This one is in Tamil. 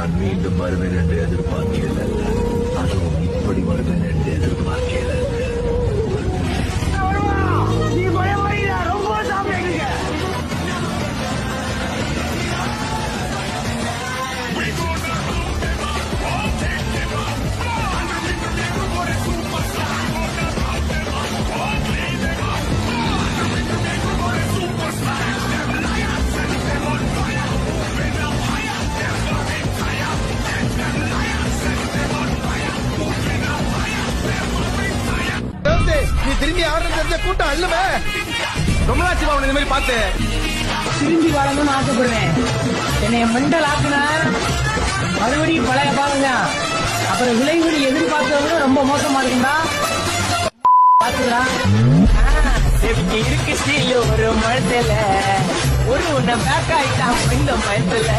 நான் மீண்டும் வருவேன் என்று எதிர்பார்க்கல. அதுவும் இப்படி வருவேன் என்று எதிர்பார்க்கல. நீ திரும்பி ஆடுறது தெரிஞ்ச கூட்டம் அல்லவே. ரொம்ப நாச்சு அவன் இந்த மாதிரி பார்த்து திரும்பி வாழணும்னு ஆசைப்படுவேன். என்னை மெண்டல் ஆக்குனா மறுபடியும் பழைய பாருங்க. அப்புறம் விளைவுகள் எதிர்பார்த்தவங்க ரொம்ப மோசமா இருக்குண்டா. பாத்துக்கிறா இருக்கு ஒரு மழத்துல ஒரு உன்னை பேக் ஆயிட்டான் இந்த மயத்துல.